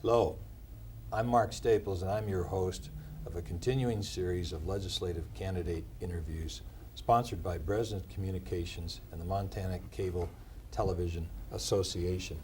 Hello, I'm Mark Staples, and I'm your host of a continuing series of legislative candidate interviews sponsored by Bresent Communications and the Montana Cable Television Association.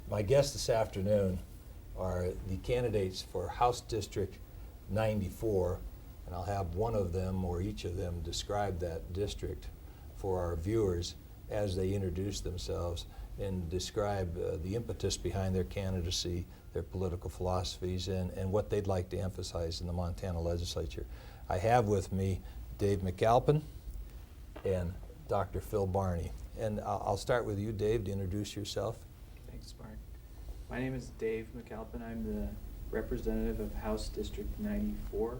My guests this afternoon are the candidates for House District 94, and I'll have one of them or each of them describe that district for our viewers as they introduce themselves and describe the impetus behind their candidacy, their political philosophies, and what they'd like to emphasize in the Montana legislature. I have with me Dave McAlpin and Dr. Phil Barney. And I'll start with you, Dave, to introduce yourself. Thanks, Mark. My name is Dave McAlpin. I'm the representative of House District 94,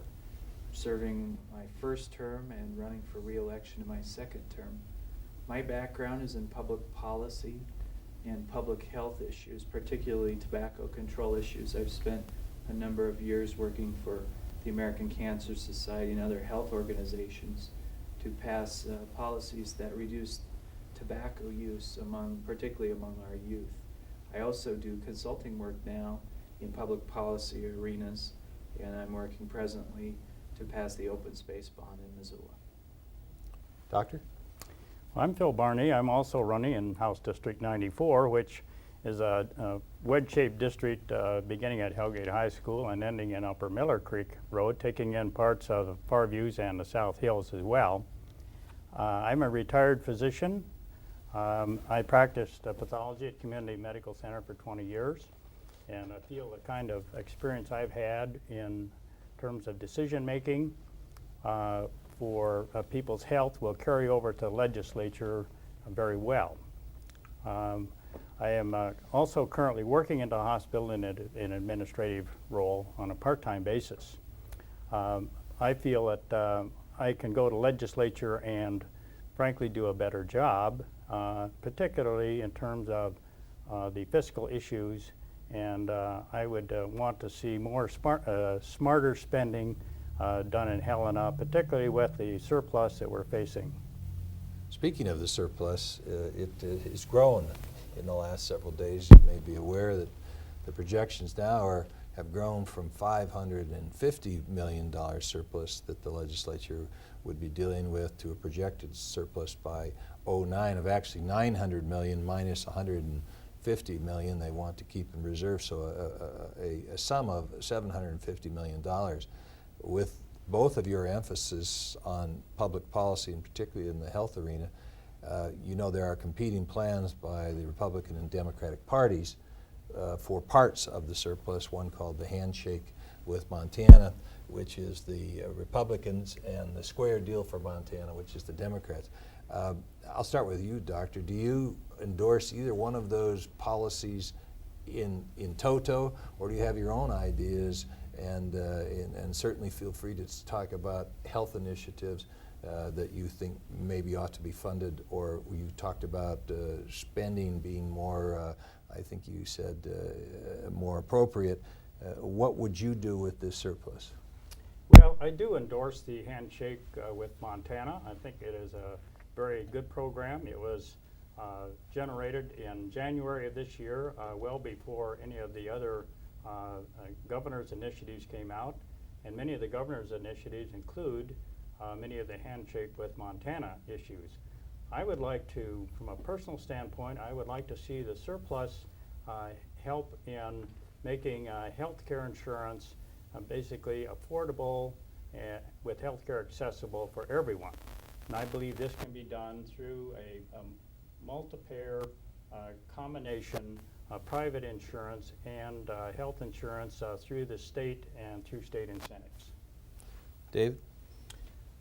serving my first term and running for re-election in my second term. My background is in public policy and public health issues, particularly tobacco control issues. I've spent a number of years working for the American Cancer Society and other health organizations to pass policies that reduce tobacco use, particularly among our youth. I also do consulting work now in public policy arenas, and I'm working presently to pass the open space bond in Missoula. Doctor? I'm Phil Barney. I'm also running in House District 94, which is a wedge-shaped district beginning at Hellgate High School and ending in Upper Miller Creek Road, taking in parts of the Far Views and the South Hills as well. I'm a retired physician. I practiced pathology at Community Medical Center for 20 years, and I feel the kind of experience I've had in terms of decision-making for people's health will carry over to the legislature very well. I am also currently working in the hospital in an administrative role on a part-time basis. I feel that I can go to legislature and frankly do a better job, particularly in terms of the fiscal issues, and I would want to see more smarter spending done in Helena, particularly with the surplus that we're facing. Speaking of the surplus, it has grown in the last several days. You may be aware that the projections now have grown from $550 million surplus that the legislature would be dealing with to a projected surplus by 2009 of actually $900 million minus $150 million they want to keep in reserve, so a sum of $750 million. With both of your emphasis on public policy, and particularly in the health arena, you know there are competing plans by the Republican and Democratic parties for parts of the surplus, one called the handshake with Montana, which is the Republicans, and the square deal for Montana, which is the Democrats. I'll start with you, Doctor. Do you endorse either one of those policies in toto, or do you have your own ideas? And certainly feel free to talk about health initiatives that you think maybe ought to be funded, or you talked about spending being more, I think you said, more appropriate. What would you do with this surplus? Well, I do endorse the handshake with Montana. I think it is a very good program. It was generated in January of this year, well before any of the other governor's initiatives came out, and many of the governor's initiatives include many of the handshake with Montana issues. I would like to, from a personal standpoint, I would like to see the surplus help in making health care insurance basically affordable with health care accessible for everyone. And I believe this can be done through a multi-payer combination private insurance and health insurance through the state and through state incentives. Dave?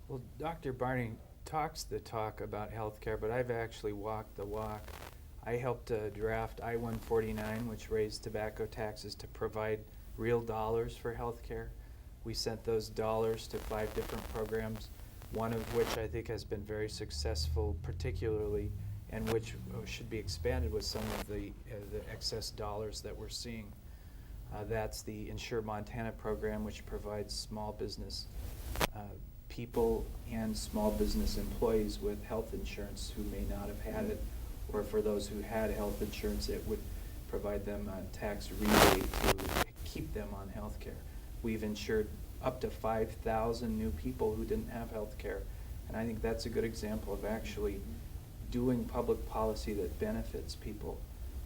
Well, Dr. Barney talks the talk about health care, but I've actually walked the walk. I helped draft I-149, which raised tobacco taxes to provide real dollars for health care. We sent those dollars to 5 different programs, one of which I think has been very successful, particularly, and which should be expanded with some of the excess dollars that we're seeing. That's the Insure Montana program, which provides small business people and small business employees with health insurance who may not have had it, or for those who had health insurance, it would provide them a tax rebate to keep them on health care. We've insured up to 5,000 new people who didn't have health care, and I think that's a good example of actually doing public policy that benefits people.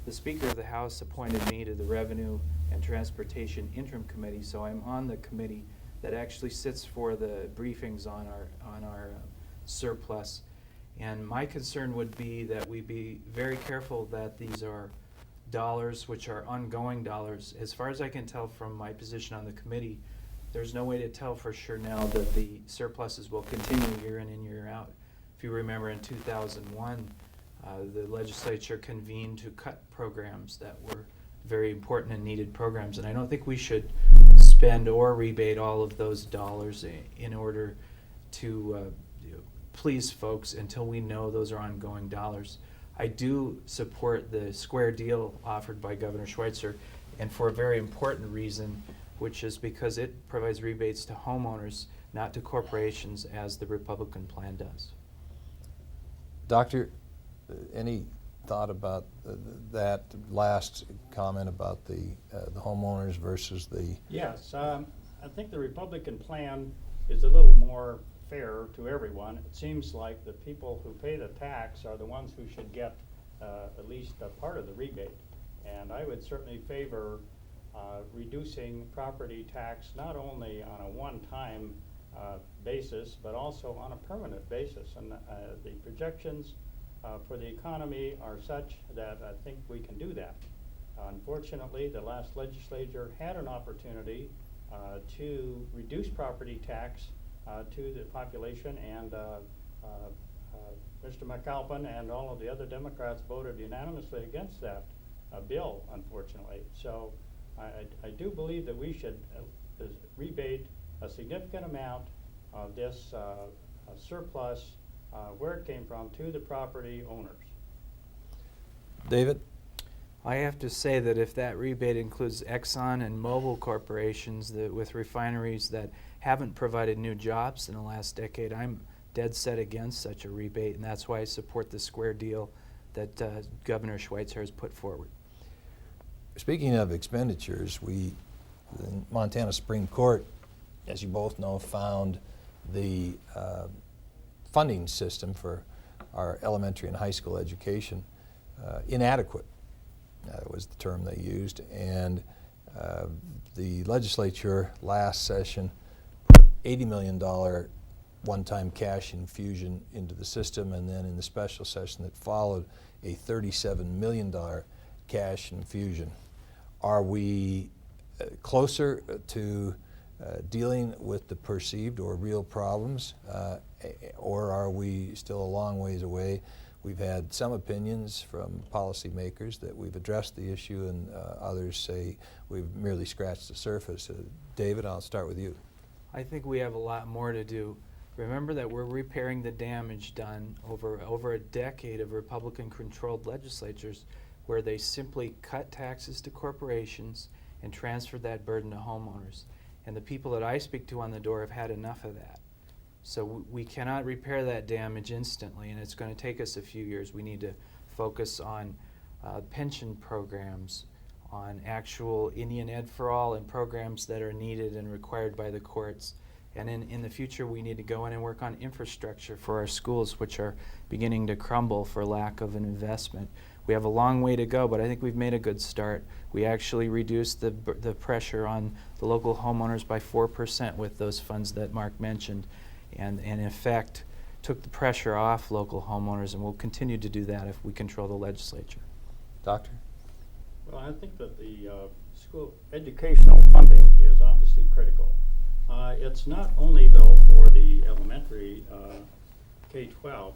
The Speaker of the House appointed me to the Revenue and Transportation Interim Committee, so I'm on the committee that actually sits for the briefings on our surplus. And my concern would be that we be very careful that these are dollars which are ongoing dollars. As far as I can tell from my position on the committee, there's no way to tell for sure now that the surpluses will continue year in and year out. If you remember, in 2001, the legislature convened to cut programs that were very important and needed programs, and I don't think we should spend or rebate all of those dollars in order to please folks until we know those are ongoing dollars. I do support the square deal offered by Governor Schweitzer, and for a very important reason, which is because it provides rebates to homeowners, not to corporations, as the Republican plan does. Doctor, any thought about that last comment about the homeowners versus the... Yes, I think the Republican plan is a little more fair to everyone. It seems like the people who pay the tax are the ones who should get at least a part of the rebate. And I would certainly favor reducing property tax not only on a one-time basis, but also on a permanent basis. And the projections for the economy are such that I think we can do that. Unfortunately, the last legislature had an opportunity to reduce property tax to the population, and Mr. McAlpin and all of the other Democrats voted unanimously against that bill, unfortunately. So I do believe that we should rebate a significant amount of this surplus where it came from to the property owners. David? I have to say that if that rebate includes Exxon and Mobil corporations with refineries that haven't provided new jobs in the last decade, I'm dead set against such a rebate, and that's why I support the square deal that Governor Schweitzer has put forward. Speaking of expenditures, the Montana Supreme Court, as you both know, found the funding system for our elementary and high school education inadequate. That was the term they used, and the legislature last session put $80 million one-time cash infusion into the system, and then in the special session that followed, a $37 million cash infusion. Are we closer to dealing with the perceived or real problems, or are we still a long ways away? We've had some opinions from policymakers that we've addressed the issue, and others say we've merely scratched the surface. David, I'll start with you. I think we have a lot more to do. Remember that we're repairing the damage done over a decade of Republican-controlled legislatures where they simply cut taxes to corporations and transferred that burden to homeowners. And the people that I speak to on the door have had enough of that. So we cannot repair that damage instantly, and it's going to take us a few years. We need to focus on pension programs, on actual Indian Ed for All and programs that are needed and required by the courts. And in the future, we need to go in and work on infrastructure for our schools, which are beginning to crumble for lack of an investment. We have a long way to go, but I think we've made a good start. We actually reduced the pressure on the local homeowners by 4% with those funds that Mark mentioned, and in effect took the pressure off local homeowners, and we'll continue to do that if we control the legislature. Doctor? Well, I think that the school educational funding is obviously critical. It's not only, though, for the elementary K-12,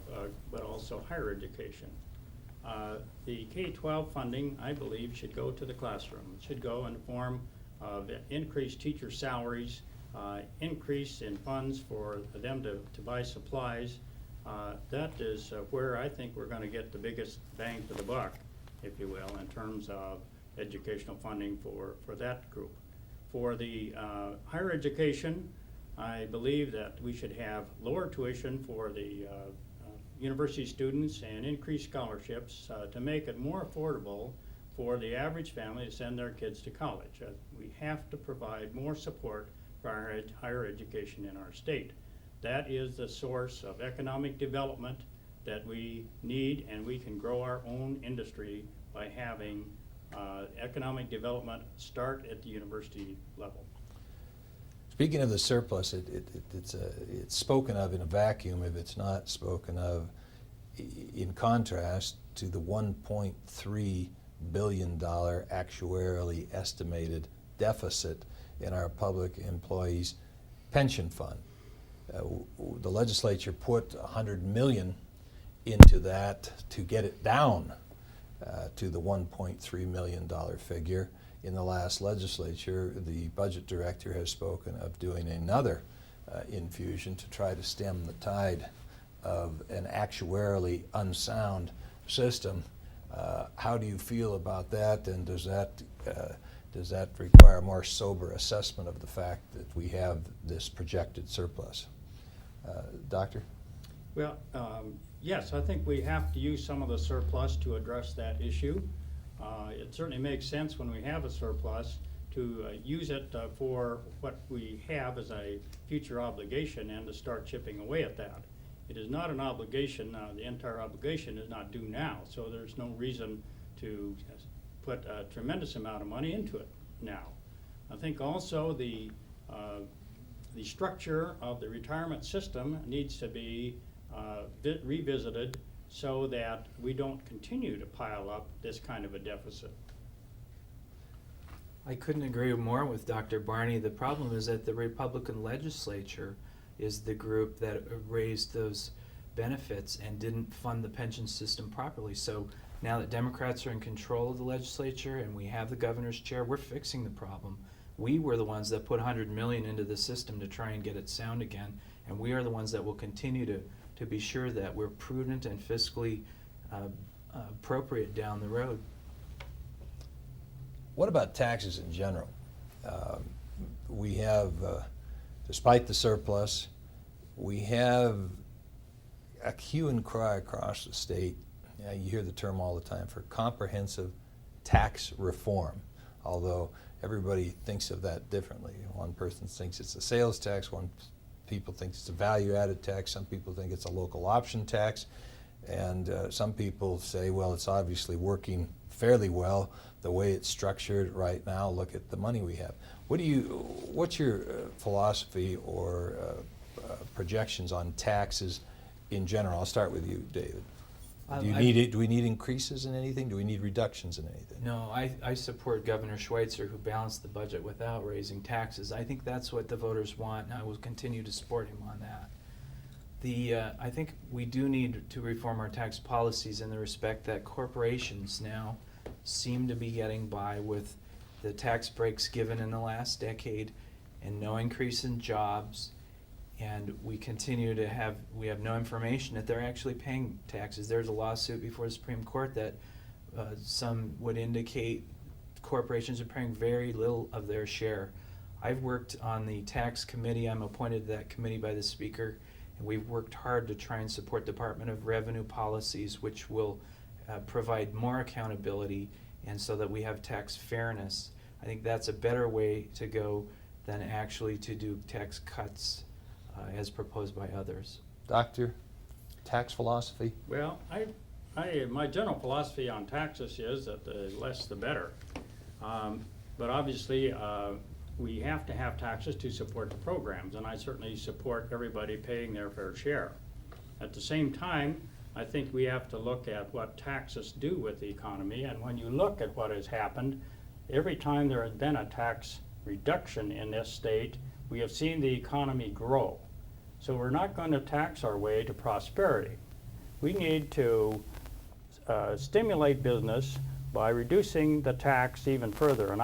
but also higher education. The K-12 funding, I believe, should go to the classroom. It should go in the form of increased teacher salaries, increase in funds for them to buy supplies. That is where I think we're going to get the biggest bang for the buck, if you will, in terms of educational funding for that group. For the higher education, I believe that we should have lower tuition for the university students and increased scholarships to make it more affordable for the average family to send their kids to college. We have to provide more support for our higher education in our state. That is the source of economic development that we need, and we can grow our own industry by having economic development start at the university level. Speaking of the surplus, it's spoken of in a vacuum if it's not spoken of in contrast to the $1.3 billion actuarially estimated deficit in our public employees' pension fund. The legislature put $100 million into that to get it down to the $1.3 million figure. In the last legislature, the budget director has spoken of doing another infusion to try to stem the tide of an actuarially unsound system. How do you feel about that, and does that require a more sober assessment of the fact that we have this projected surplus? Doctor? Well, yes, I think we have to use some of the surplus to address that issue. It certainly makes sense when we have a surplus to use it for what we have as a future obligation and to start chipping away at that. It is not an obligation, the entire obligation is not due now, so there's no reason to put a tremendous amount of money into it now. I think also the structure of the retirement system needs to be revisited so that we don't continue to pile up this kind of a deficit. I couldn't agree more with Dr. Barney. The problem is that the Republican legislature is the group that raised those benefits and didn't fund the pension system properly. So now that Democrats are in control of the legislature and we have the governor's chair, we're fixing the problem. We were the ones that put $100 million into the system to try and get it sound again, and we are the ones that will continue to be sure that we're prudent and fiscally appropriate down the road. What about taxes in general? We have, despite the surplus, we have a hue and cry across the state. You hear the term all the time for comprehensive tax reform, although everybody thinks of that differently. One person thinks it's a sales tax, one people think it's a value-added tax, some people think it's a local option tax, and some people say, well, it's obviously working fairly well the way it's structured right now. Look at the money we have. What's your philosophy or projections on taxes in general? I'll start with you, David. Do we need increases in anything? Do we need reductions in anything? No, I support Governor Schweitzer, who balanced the budget without raising taxes. I think that's what the voters want, and I will continue to support him on that. I think we do need to reform our tax policies in the respect that corporations now seem to be getting by with the tax breaks given in the last decade and no increase in jobs, and we have no information that they're actually paying taxes. There's a lawsuit before the Supreme Court that some would indicate corporations are paying very little of their share. I've worked on the tax committee. I'm appointed to that committee by the Speaker, and we've worked hard to try and support Department of Revenue policies which will provide more accountability and so that we have tax fairness. I think that's a better way to go than actually to do tax cuts as proposed by others. Doctor, tax philosophy? Well, my general philosophy on taxes is that the less the better. But obviously, we have to have taxes to support the programs, and I certainly support everybody paying their fair share. At the same time, I think we have to look at what taxes do with the economy, and when you look at what has happened, every time there has been a tax reduction in this state, we have seen the economy grow. So we're not going to tax our way to prosperity. We need to stimulate business by reducing the tax even further. And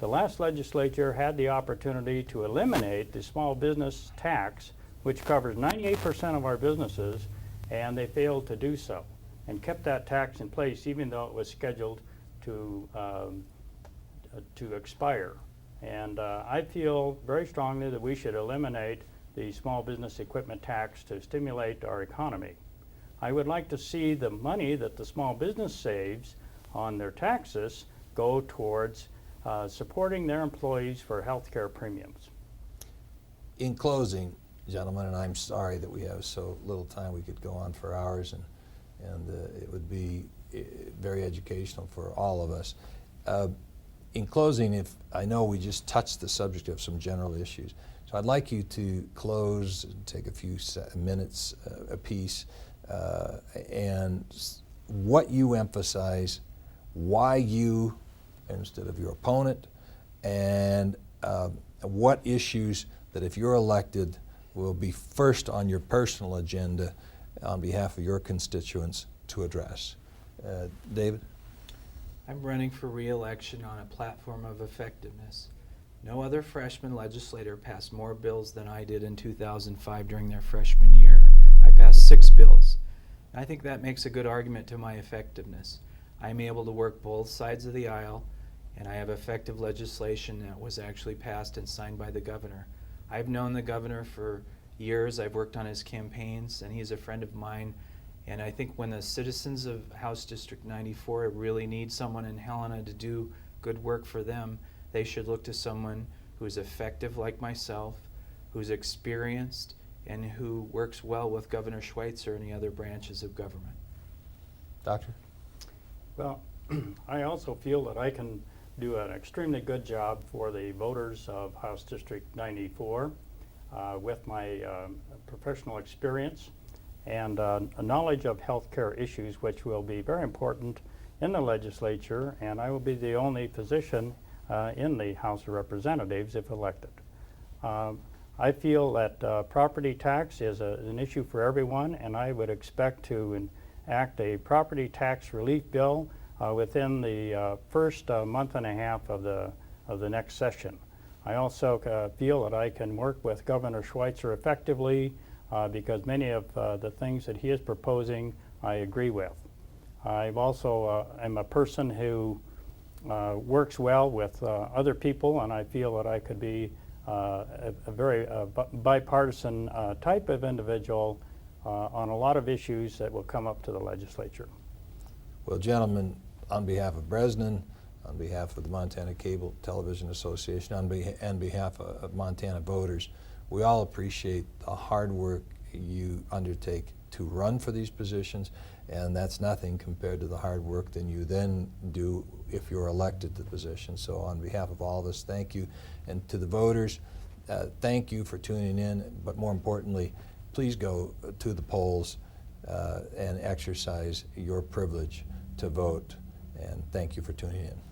the last legislature had the opportunity to eliminate the small business tax, which covers 98% of our businesses, and they failed to do so and kept that tax in place even though it was scheduled to expire. And I feel very strongly that we should eliminate the small business equipment tax to stimulate our economy. I would like to see the money that the small business saves on their taxes go towards supporting their employees for health care premiums. In closing, gentlemen, and I'm sorry that we have so little time, we could go on for hours, and it would be very educational for all of us. In closing, if I know we just touched the subject of some general issues, so I'd like you to close, take a few minutes apiece, and what you emphasize, why you instead of your opponent, and what issues that if you're elected will be first on your personal agenda on behalf of your constituents to address. David? I'm running for re-election on a platform of effectiveness. No other freshman legislator passed more bills than I did in 2005 during their freshman year. I passed 6 bills. I think that makes a good argument to my effectiveness. I'm able to work both sides of the aisle, and I have effective legislation that was actually passed and signed by the governor. I've known the governor for years. I've worked on his campaigns, and he's a friend of mine. And I think when the citizens of House District 94 really need someone in Helena to do good work for them, they should look to someone who's effective like myself, who's experienced, and who works well with Governor Schweitzer and the other branches of government. Doctor? Well, I also feel that I can do an extremely good job for the voters of House District 94 with my professional experience and a knowledge of healthcare issues, which will be very important in the legislature, and I will be the only physician in the House of Representatives if elected. I feel that property tax is an issue for everyone, and I would expect to enact a property tax relief bill within the first month and a half of the next session. I also feel that I can work with Governor Schweitzer effectively because many of the things that he is proposing I agree with. I've also am a person who works well with other people, and I feel that I could be a very bipartisan type of individual on a lot of issues that will come up to the legislature. Well, gentlemen, on behalf of Bresnan, on behalf of the Montana Cable Television Association, on behalf of Montana voters, we all appreciate the hard work you undertake to run for these positions, and that's nothing compared to the hard work that you then do if you're elected to the position. So on behalf of all of us, thank you. And to the voters, thank you for tuning in, but more importantly, please go to the polls and exercise your privilege to vote. And thank you for tuning in.